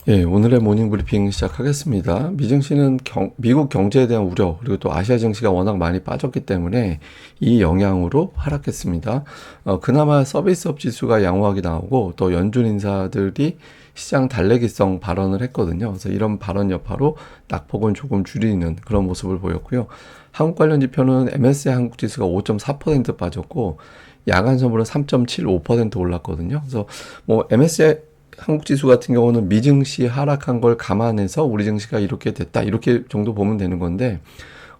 예, 오늘의 모닝 브리핑 시작하겠습니다. 미증시는 미국 경제에 대한 우려, 그리고 또 아시아 증시가 워낙 많이 빠졌기 때문에 이 영향으로 하락했습니다. 그나마 서비스업 지수가 양호하게 나오고 또 연준 인사들이 시장 달래기성 발언을 했거든요. 그래서 이런 발언 여파로 낙폭은 조금 줄이는 그런 모습을 보였고요. 한국 관련 지표는 MSCI 한국 지수가 5.4% 빠졌고 야간 선물은 3.75% 올랐거든요. 그래서 뭐 MSCI 한국 지수 같은 경우는 미증시 하락한 걸 감안해서 우리 증시가 이렇게 됐다. 이렇게 정도 보면 되는 건데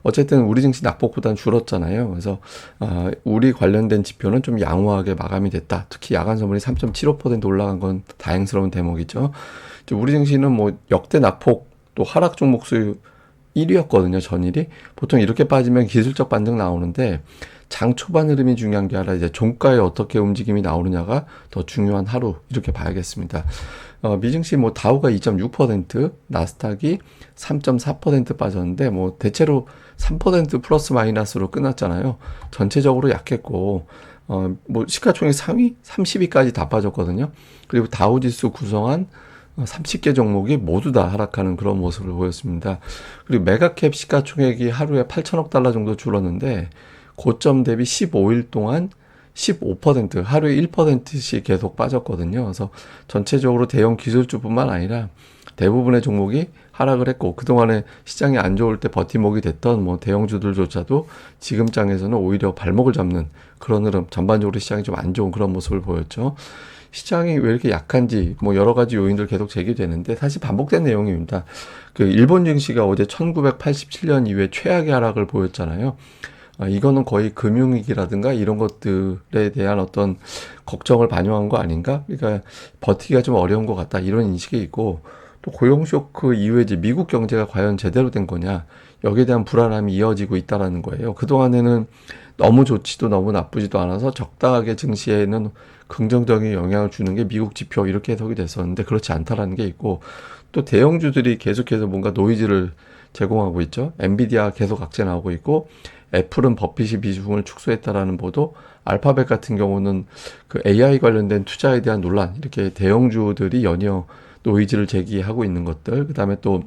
어쨌든 우리 증시 낙폭보다는 줄었잖아요. 그래서 우리 관련된 지표는 좀 양호하게 마감이 됐다. 특히 야간 선물이 3.75% 올라간 건 다행스러운 대목이죠. 우리 증시는 뭐 역대 낙폭 또 하락 종목 수 1위였거든요. 전일이. 보통 이렇게 빠지면 기술적 반등 나오는데 장 초반 흐름이 중요한 게 아니라 이제 종가에 어떻게 움직임이 나오느냐가 더 중요한 하루 이렇게 봐야겠습니다. 미증시 뭐 다우가 2.6%, 나스닥이 3.4% 빠졌는데 뭐 대체로 3% 플러스 마이너스로 끝났잖아요. 전체적으로 약했고 뭐 시가총액 상위 30위까지 다 빠졌거든요. 그리고 다우지수 구성한 30개 종목이 모두 다 하락하는 그런 모습을 보였습니다. 그리고 메가캡 시가총액이 하루에 8천억 달러 정도 줄었는데 고점 대비 15일 동안 15% 하루에 1%씩 계속 빠졌거든요. 그래서 전체적으로 대형 기술주뿐만 아니라 대부분의 종목이 하락을 했고 그동안에 시장이 안 좋을 때 버팀목이 됐던 뭐 대형주들조차도 지금 장에서는 오히려 발목을 잡는 그런 흐름, 전반적으로 시장이 좀 안 좋은 그런 모습을 보였죠. 시장이 왜 이렇게 약한지 뭐 여러 가지 요인들 계속 제기되는데 사실 반복된 내용입니다. 그 일본 증시가 어제 1987년 이후에 최악의 하락을 보였잖아요. 이거는 거의 금융위기라든가 이런 것들에 대한 어떤 걱정을 반영한 거 아닌가? 그러니까 버티기가 좀 어려운 것 같다 이런 인식이 있고 또 고용 쇼크 이후에 이제 미국 경제가 과연 제대로 된 거냐 여기에 대한 불안함이 이어지고 있다라는 거예요. 그동안에는 너무 좋지도 너무 나쁘지도 않아서 적당하게 증시에는 긍정적인 영향을 주는 게 미국 지표 이렇게 해석이 됐었는데 그렇지 않다라는 게 있고 또 대형주들이 계속해서 뭔가 노이즈를 제공하고 있죠. 엔비디아 계속 악재 나오고 있고 애플은 버핏이 비중을 축소했다라는 보도, 알파벳 같은 경우는 그 AI 관련된 투자에 대한 논란, 이렇게 대형주들이 연이어 노이즈를 제기하고 있는 것들, 그 다음에 또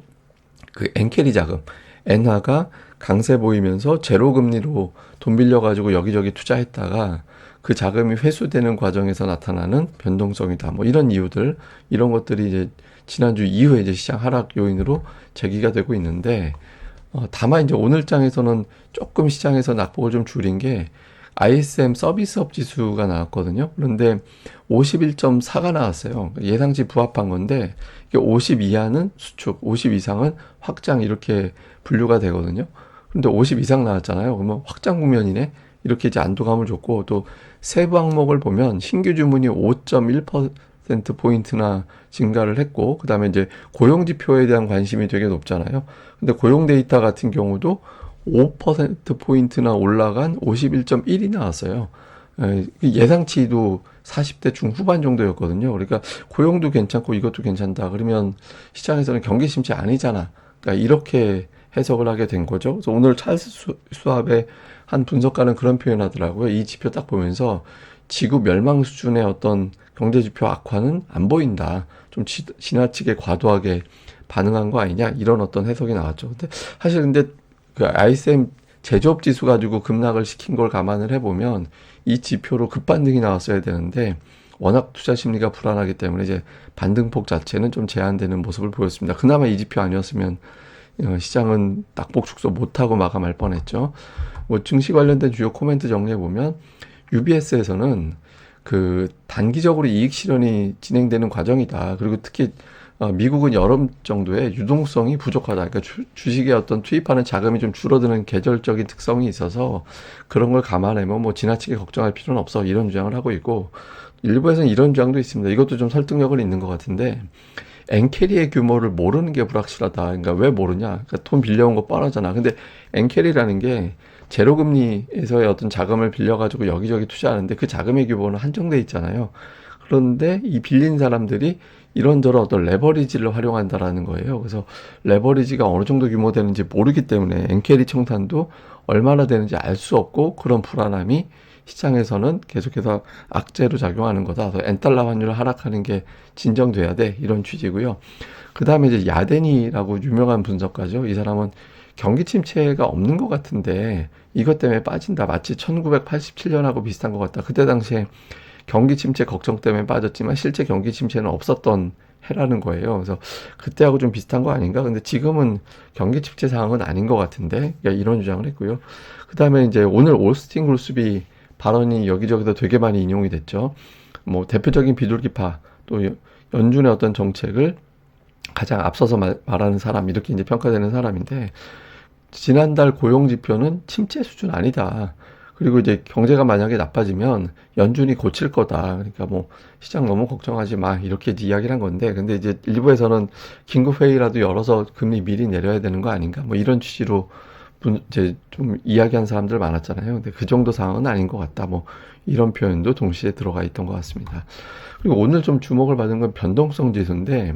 그 엔캐리 자금, 엔화가 강세 보이면서 제로 금리로 돈 빌려가지고 여기저기 투자했다가 그 자금이 회수되는 과정에서 나타나는 변동성이다. 뭐 이런 이유들, 이런 것들이 이제 지난주 이후에 이제 시장 하락 요인으로 제기가 되고 있는데, 다만 이제 오늘장에서는 조금 시장에서 낙폭을 좀 줄인 게 ISM 서비스업 지수가 나왔거든요. 그런데 51.4가 나왔어요. 예상치 부합한 건데 이게 50 이하는 수축, 50 이상은 확장 이렇게 분류가 되거든요. 그런데 50 이상 나왔잖아요. 그러면 확장 국면이네. 이렇게 이제 안도감을 줬고 또 세부 항목을 보면 신규 주문이 5.1% 포인트나 증가를 했고 그다음에 이제 고용 지표에 대한 관심이 되게 높잖아요. 근데 고용 데이터 같은 경우도 5% 포인트나 올라간 51.1이 나왔어요. 예상치도 40대 중후반 정도였거든요. 그러니까 고용도 괜찮고 이것도 괜찮다. 그러면 시장에서는 경기 심지 아니잖아. 그러니까 이렇게 해석을 하게 된 거죠. 그래서 오늘 찰스 수합의 한 분석가는 그런 표현하더라고요. 이 지표 딱 보면서 지구 멸망 수준의 어떤 경제 지표 악화는 안 보인다. 좀 지나치게 과도하게 반응한 거 아니냐 이런 어떤 해석이 나왔죠. 근데 그 ISM 제조업 지수 가지고 급락을 시킨 걸 감안을 해보면 이 지표로 급반등이 나왔어야 되는데 워낙 투자 심리가 불안하기 때문에 이제 반등폭 자체는 좀 제한되는 모습을 보였습니다. 그나마 이 지표 아니었으면 시장은 낙폭 축소 못하고 마감할 뻔했죠. 뭐 증시 관련된 주요 코멘트 정리해 보면 UBS에서는 그 단기적으로 이익 실현이 진행되는 과정이다. 그리고 특히 미국은 여름 정도의 유동성이 부족하다. 그러니까 주식에 어떤 투입하는 자금이 좀 줄어드는 계절적인 특성이 있어서 그런 걸 감안하면 뭐 지나치게 걱정할 필요는 없어. 이런 주장을 하고 있고 일부에서는 이런 주장도 있습니다. 이것도 좀 설득력은 있는 것 같은데 엔캐리의 규모를 모르는 게 불확실하다. 그러니까 왜 모르냐? 그러니까 돈 빌려온 거 뻔하잖아. 근데 엔캐리라는 게 제로금리에서의 어떤 자금을 빌려가지고 여기저기 투자하는데 그 자금의 규모는 한정돼 있잖아요. 그런데 이 빌린 사람들이 이런저런 어떤 레버리지를 활용한다라는 거예요. 그래서 레버리지가 어느 정도 규모 되는지 모르기 때문에 엔캐리 청산도 얼마나 되는지 알 수 없고 그런 불안함이 시장에서는 계속해서 악재로 작용하는 거다. 그래서 엔달러 환율 하락하는 게 진정돼야 돼. 이런 취지고요. 그 다음에 이제 야데니라고 유명한 분석가죠. 이 사람은 경기 침체가 없는 것 같은데 이것 때문에 빠진다. 마치 1987년하고 비슷한 것 같다. 그때 당시에 경기 침체 걱정 때문에 빠졌지만 실제 경기 침체는 없었던 해라는 거예요. 그래서 그때하고 좀 비슷한 거 아닌가? 근데 지금은 경기 침체 상황은 아닌 것 같은데 이런 주장을 했고요. 그 다음에 이제 오늘 오스틴 그루스비 발언이 여기저기서 되게 많이 인용이 됐죠. 뭐 대표적인 비둘기파 또 연준의 어떤 정책을 가장 앞서서 말하는 사람 이렇게 이제 평가되는 사람인데 지난달 고용 지표는 침체 수준 아니다. 그리고 이제 경제가 만약에 나빠지면 연준이 고칠 거다. 그러니까 뭐 시장 너무 걱정하지 마. 이렇게 이제 이야기를 한 건데 근데 이제 일부에서는 긴급 회의라도 열어서 금리 미리 내려야 되는 거 아닌가? 뭐 이런 취지로 이제 좀 이야기한 사람들 많았잖아요. 근데 그 정도 상황은 아닌 것 같다. 뭐 이런 표현도 동시에 들어가 있던 것 같습니다. 그리고 오늘 좀 주목을 받은 건 변동성 지수인데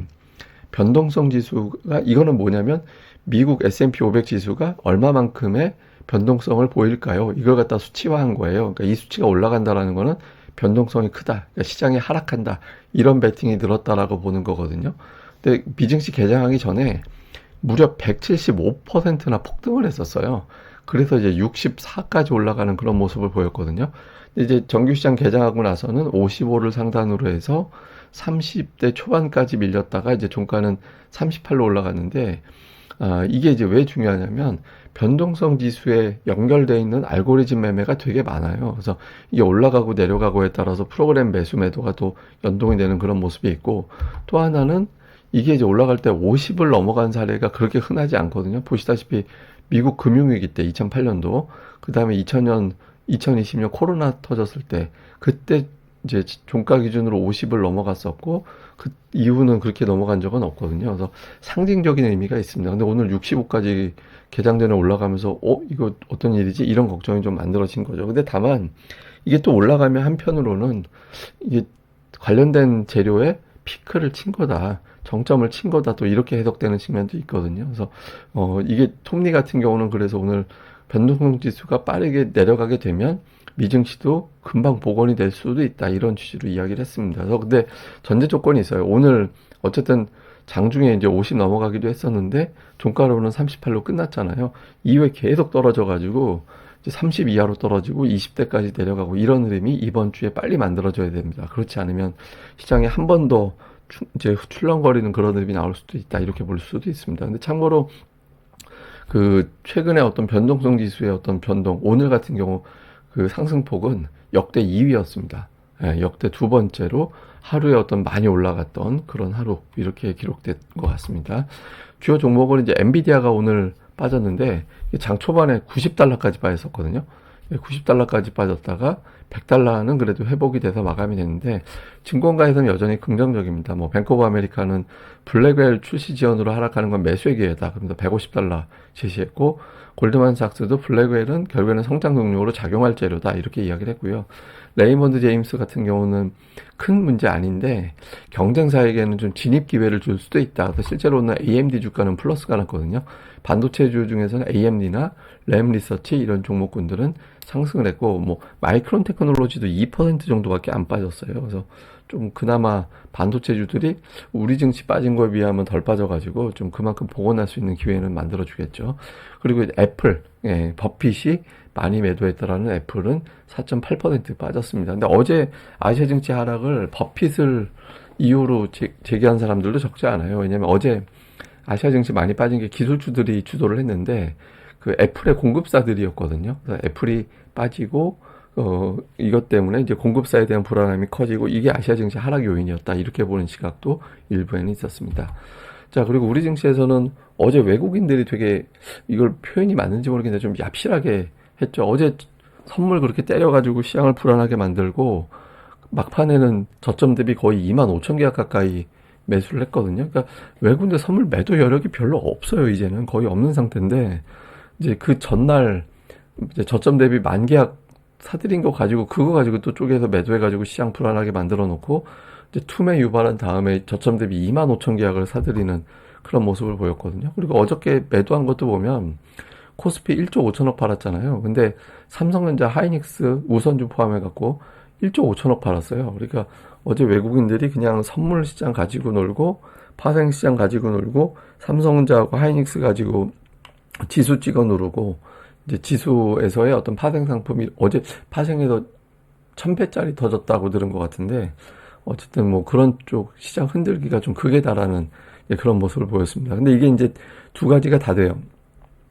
변동성 지수가 이거는 뭐냐면 미국 S&P 500 지수가 얼마만큼의 변동성을 보일까요? 이걸 갖다 수치화한 거예요. 그러니까 이 수치가 올라간다라는 거는 변동성이 크다. 그러니까 시장이 하락한다. 이런 베팅이 늘었다라고 보는 거거든요. 근데 미증시 개장하기 전에 무려 175%나 폭등을 했었어요. 그래서 이제 64까지 올라가는 그런 모습을 보였거든요. 근데 이제 정규시장 개장하고 나서는 55를 상단으로 해서 30대 초반까지 밀렸다가 이제 종가는 38로 올라갔는데 이게 이제 왜 중요하냐면 변동성 지수에 연결되어 있는 알고리즘 매매가 되게 많아요. 그래서 이게 올라가고 내려가고에 따라서 프로그램 매수 매도가 또 연동이 되는 그런 모습이 있고 또 하나는 이게 이제 올라갈 때 50을 넘어간 사례가 그렇게 흔하지 않거든요. 보시다시피 미국 금융위기 때 2008년도 그 다음에 2020년 코로나 터졌을 때 그때 이제 종가 기준으로 50을 넘어갔었고 그 이후는 그렇게 넘어간 적은 없거든요. 그래서 상징적인 의미가 있습니다. 근데 오늘 65까지 개장 전에 올라가면서 이거 어떤 일이지? 이런 걱정이 좀 만들어진 거죠. 근데 다만 이게 또 올라가면 한편으로는 이게 관련된 재료에 피크를 친 거다. 정점을 친 거다. 또 이렇게 해석되는 측면도 있거든요. 그래서 이게 톱니 같은 경우는 그래서 오늘 변동성 지수가 빠르게 내려가게 되면 미증시도 금방 복원이 될 수도 있다. 이런 취지로 이야기를 했습니다. 그래서 근데 전제 조건이 있어요. 오늘 어쨌든 장중에 이제 50 넘어가기도 했었는데 종가로는 38로 끝났잖아요. 이후에 계속 떨어져가지고 이제 30 이하로 떨어지고 20대까지 내려가고 이런 흐름이 이번 주에 빨리 만들어져야 됩니다. 그렇지 않으면 시장에 한 번 더 이제 출렁거리는 그런 흐름이 나올 수도 있다. 이렇게 볼 수도 있습니다. 근데 참고로 그 최근에 어떤 변동성 지수의 어떤 변동, 오늘 같은 경우 그 상승폭은 역대 2위였습니다. 예, 역대 두 번째로 하루에 어떤 많이 올라갔던 그런 하루 이렇게 기록된 것 같습니다. 주요 종목은 이제 엔비디아가 오늘 빠졌는데 장 초반에 90달러까지 빠졌었거든요. 90달러까지 빠졌다가 100달러는 그래도 회복이 돼서 마감이 됐는데 증권가에서는 여전히 긍정적입니다. 뭐 뱅크 오브 아메리카는 블랙웰 출시 지원으로 하락하는 건 매수의 기회다. 그래서 150달러 제시했고 골드만삭스도 블랙웰은 결국에는 성장 동력으로 작용할 재료다. 이렇게 이야기를 했고요. 레이먼드 제임스 같은 경우는 큰 문제 아닌데 경쟁사에게는 좀 진입 기회를 줄 수도 있다. 그래서 실제로는 AMD 주가는 플러스가 났거든요. 반도체주 중에서는 AMD나 램 리서치 이런 종목군들은 상승을 했고 뭐 마이크론 테크놀로지도 2% 정도밖에 안 빠졌어요. 그래서 좀 그나마 반도체주들이 우리 증시 빠진 거에 비하면 덜 빠져가지고 좀 그만큼 복원할 수 있는 기회는 만들어주겠죠. 그리고 애플, 버핏이 많이 매도했더라는 애플은 4.8% 빠졌습니다. 근데 어제 아시아 증시 하락을 버핏을 이유로 제기한 사람들도 적지 않아요. 왜냐면 어제 아시아 증시 많이 빠진 게 기술주들이 주도를 했는데 그 애플의 공급사들이었거든요. 그래서 애플이 빠지고 이것 때문에 이제 공급사에 대한 불안함이 커지고 이게 아시아 증시 하락 요인이었다. 이렇게 보는 시각도 일부에는 있었습니다. 자, 그리고 우리 증시에서는 어제 외국인들이 되게 이걸 표현이 맞는지 모르겠는데 좀 얍실하게 했죠. 어제 선물 그렇게 때려가지고 시장을 불안하게 만들고 막판에는 저점 대비 거의 25,000계약 가까이 매수를 했거든요. 그러니까 외국인들 선물 매도 여력이 별로 없어요. 이제는 거의 없는 상태인데 이제 그 전날 이제 저점 대비 10,000계약 사들인 거 가지고 그거 가지고 또 쪼개서 매도해가지고 시장 불안하게 만들어 놓고 이제 투매 유발한 다음에 저점 대비 25,000계약을 사들이는 그런 모습을 보였거든요. 그리고 어저께 매도한 것도 보면 코스피 1조 5천억 팔았잖아요. 근데 삼성전자, 하이닉스, 우선주 포함해갖고 1조 5천억 팔았어요. 그러니까 어제 외국인들이 그냥 선물 시장 가지고 놀고, 파생 시장 가지고 놀고, 삼성전자하고 하이닉스 가지고 지수 찍어 누르고, 이제 지수에서의 어떤 파생 상품이 어제 파생에서 1000배짜리 터졌다고 들은 것 같은데, 어쨌든 뭐 그런 쪽 시장 흔들기가 좀 크게 달하는 그런 모습을 보였습니다. 근데 이게 이제 두 가지가 다 돼요.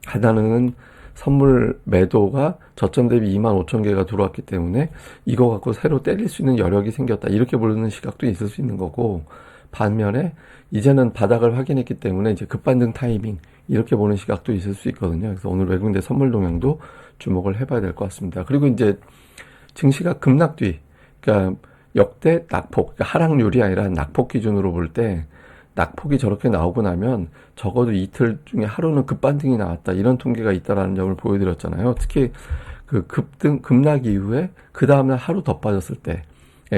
하나는 선물 매도가 저점 대비 25,000개가 들어왔기 때문에 이거 갖고 새로 때릴 수 있는 여력이 생겼다. 이렇게 보는 시각도 있을 수 있는 거고, 반면에 이제는 바닥을 확인했기 때문에 이제 급반등 타이밍, 이렇게 보는 시각도 있을 수 있거든요. 그래서 오늘 외국인들 선물 동향도 주목을 해봐야 될 것 같습니다. 그리고 이제 증시가 급락 뒤, 그러니까 역대 낙폭, 그러니까 하락률이 아니라 낙폭 기준으로 볼 때 낙폭이 저렇게 나오고 나면 적어도 이틀 중에 하루는 급반등이 나왔다, 이런 통계가 있다라는 점을 보여드렸잖아요. 특히 그 급락 이후에 그 다음날 하루 더 빠졌을 때,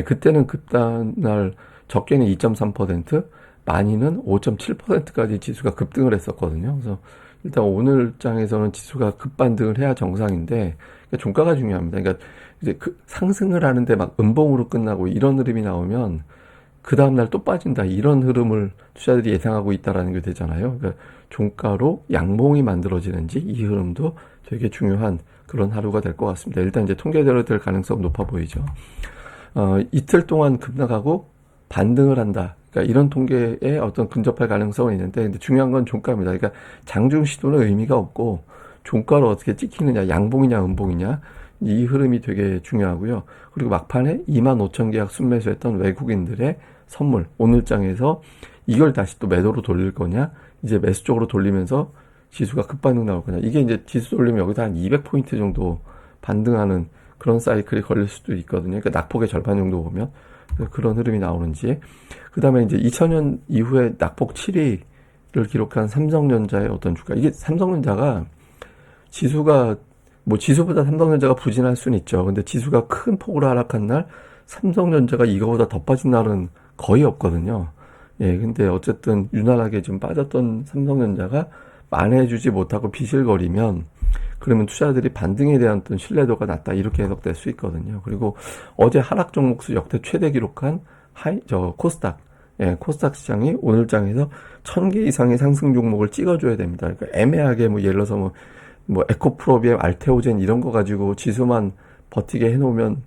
그때는 그다음날 적게는 2.3%, 많이는 5.7%까지 지수가 급등을 했었거든요. 그래서 일단 오늘 장에서는 지수가 급반등을 해야 정상인데, 그러니까 종가가 중요합니다. 그러니까 이제 상승을 하는데 막 음봉으로 끝나고 이런 흐름이 나오면 그 다음날 또 빠진다, 이런 흐름을 투자들이 예상하고 있다라는 게 되잖아요. 그러니까 종가로 양봉이 만들어지는지, 이 흐름도 되게 중요한 그런 하루가 될 것 같습니다. 일단 이제 통계대로 될 가능성 높아 보이죠. 이틀 동안 급락하고 반등을 한다, 그러니까 이런 통계에 어떤 근접할 가능성은 있는데, 근데 중요한 건 종가입니다. 그러니까 장중 시도는 의미가 없고, 종가로 어떻게 찍히느냐, 양봉이냐 음봉이냐, 이 흐름이 되게 중요하고요. 그리고 막판에 25,000계약 순매수했던 외국인들의 선물, 오늘장에서 이걸 다시 또 매도로 돌릴 거냐, 이제 매수 쪽으로 돌리면서 지수가 급반등 나올 거냐, 이게 이제 지수 돌리면 여기서 한 200포인트 정도 반등하는 그런 사이클이 걸릴 수도 있거든요. 그러니까 낙폭의 절반 정도 보면 그런 흐름이 나오는지. 그 다음에 이제 2000년 이후에 낙폭 7위를 기록한 삼성전자의 어떤 주가, 이게 삼성전자가 지수가 뭐 지수보다 삼성전자가 부진할 수는 있죠. 근데 지수가 큰 폭으로 하락한 날 삼성전자가 이거보다 더 빠진 날은 거의 없거든요. 예, 근데 어쨌든 유난하게 좀 빠졌던 삼성전자가 만회해주지 못하고 비실거리면, 그러면 투자자들이 반등에 대한 어떤 신뢰도가 낮다, 이렇게 해석될 수 있거든요. 그리고 어제 하락 종목수 역대 최대 기록한 코스닥, 예, 코스닥 시장이 오늘 장에서 1000개 이상의 상승 종목을 찍어줘야 됩니다. 그러니까 애매하게 뭐 예를 들어서 뭐 에코프로비엠, 알테오젠 이런 거 가지고 지수만 버티게 해놓으면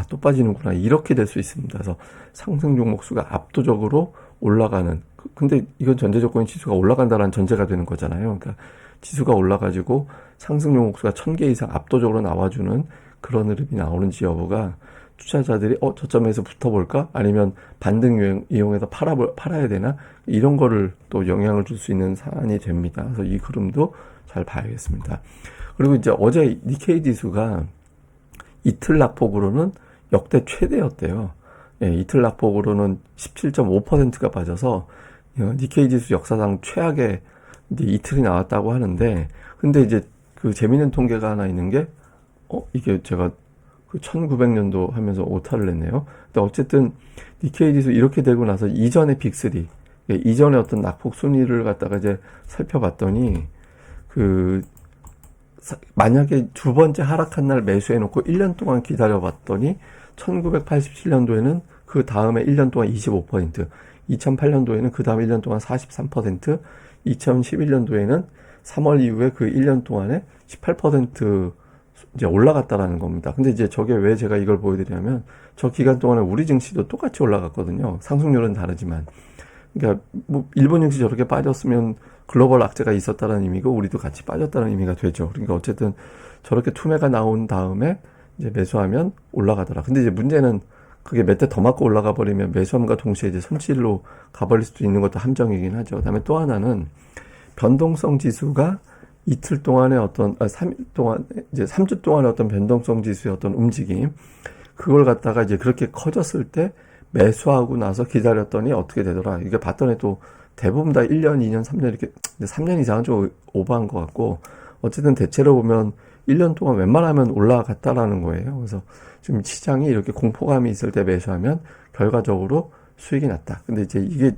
또 빠지는구나, 이렇게 될 수 있습니다. 그래서 상승 종목 수가 압도적으로 올라가는, 근데 이건 전제 조건이 지수가 올라간다는 전제가 되는 거잖아요. 그러니까 지수가 올라가지고 상승 종목 수가 1000개 이상 압도적으로 나와주는 그런 흐름이 나오는지 여부가, 투자자들이 저점에서 붙어볼까? 아니면 반등 이용해서 팔아야 되나? 이런 거를 또 영향을 줄 수 있는 사안이 됩니다. 그래서 이 흐름도 잘 봐야겠습니다. 그리고 이제 어제 니케이 지수가 이틀 낙폭으로는 역대 최대였대요. 예, 이틀 낙폭으로는 17.5%가 빠져서 니케이 지수 역사상 최악의 이제 이틀이 나왔다고 하는데, 근데 이제 그 재밌는 통계가 하나 있는 게, 이게 제가 그 1900년도 하면서 오타를 냈네요. 근데 어쨌든 니케이 지수 이렇게 되고 나서 이전의 빅3, 이전의 어떤 낙폭 순위를 갖다가 이제 살펴봤더니, 만약에 두 번째 하락한 날 매수해놓고 1년 동안 기다려봤더니 1987년도에는 그 다음에 1년 동안 25%, 2008년도에는 그 다음 1년 동안 43%, 2011년도에는 3월 이후에 그 1년 동안에 18% 이제 올라갔다라는 겁니다. 근데 이제 저게 왜 제가 이걸 보여드리냐면, 저 기간 동안에 우리 증시도 똑같이 올라갔거든요. 상승률은 다르지만. 그러니까 뭐 일본 증시 저렇게 빠졌으면 글로벌 악재가 있었다는 의미고, 우리도 같이 빠졌다는 의미가 되죠. 그러니까 어쨌든 저렇게 투매가 나온 다음에 이제 매수하면 올라가더라. 근데 이제 문제는 그게 몇 대 더 맞고 올라가 버리면 매수함과 동시에 이제 손실로 가버릴 수도 있는 것도 함정이긴 하죠. 그다음에 또 하나는 변동성 지수가 이틀 동안의 어떤 3일 동안 이제 3주 동안의 어떤 변동성 지수의 어떤 움직임, 그걸 갖다가 이제 그렇게 커졌을 때 매수하고 나서 기다렸더니 어떻게 되더라. 이게 봤더니 또 대부분 다 1년, 2년, 3년 이렇게, 3년 이상은 좀 오버한 것 같고, 어쨌든 대체로 보면 1년 동안 웬만하면 올라갔다라는 거예요. 그래서 지금 시장이 이렇게 공포감이 있을 때 매수하면 결과적으로 수익이 났다. 근데 이제 이게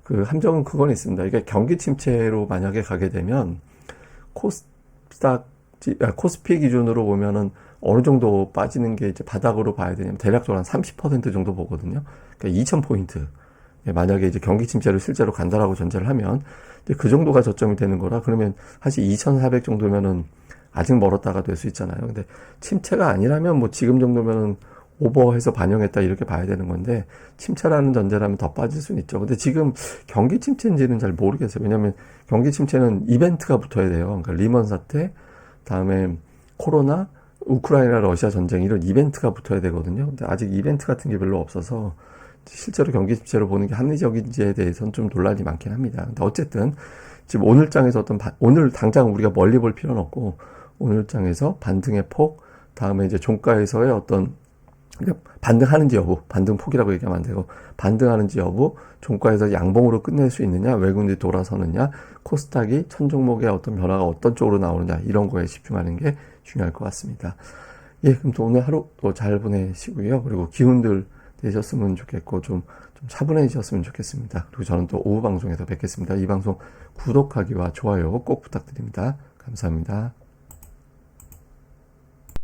그 함정은 그건 있습니다. 이게 경기 침체로 만약에 가게 되면 코스피 기준으로 보면은 어느 정도 빠지는 게 이제 바닥으로 봐야 되냐면 대략적으로 한 30% 정도 보거든요. 그러니까 2000포인트. 만약에 이제 경기 침체를 실제로 간다라고 전제를 하면 이제 그 정도가 저점이 되는 거라 그러면 사실 2400 정도면은 아직 멀었다가 될 수 있잖아요. 근데 침체가 아니라면 뭐 지금 정도면은 오버해서 반영했다 이렇게 봐야 되는 건데 침체라는 전제라면 더 빠질 수는 있죠. 근데 지금 경기 침체인지는 잘 모르겠어요. 왜냐하면 경기 침체는 이벤트가 붙어야 돼요. 그러니까 리먼 사태, 다음에 코로나, 우크라이나 러시아 전쟁 이런 이벤트가 붙어야 되거든요. 근데 아직 이벤트 같은 게 별로 없어서 실제로 경기 침체로 보는 게 합리적인지에 대해서는 좀 논란이 많긴 합니다. 근데 어쨌든 지금 오늘 장에서 오늘 당장 우리가 멀리 볼 필요는 없고 오늘 장에서 반등의 폭, 다음에 이제 종가에서의 어떤 반등하는지 여부, 반등폭이라고 얘기하면 안 되고 반등하는지 여부, 종가에서 양봉으로 끝낼 수 있느냐, 외국인들이 돌아서느냐, 코스닥이 천 종목의 어떤 변화가 어떤 쪽으로 나오느냐 이런 거에 집중하는 게 중요할 것 같습니다. 예, 그럼 또 오늘 하루 또 잘 보내시고요. 그리고 기운들 되셨으면 좋겠고 좀 차분해지셨으면 좋겠습니다. 그리고 저는 또 오후 방송에서 뵙겠습니다. 이 방송 구독하기와 좋아요 꼭 부탁드립니다. 감사합니다.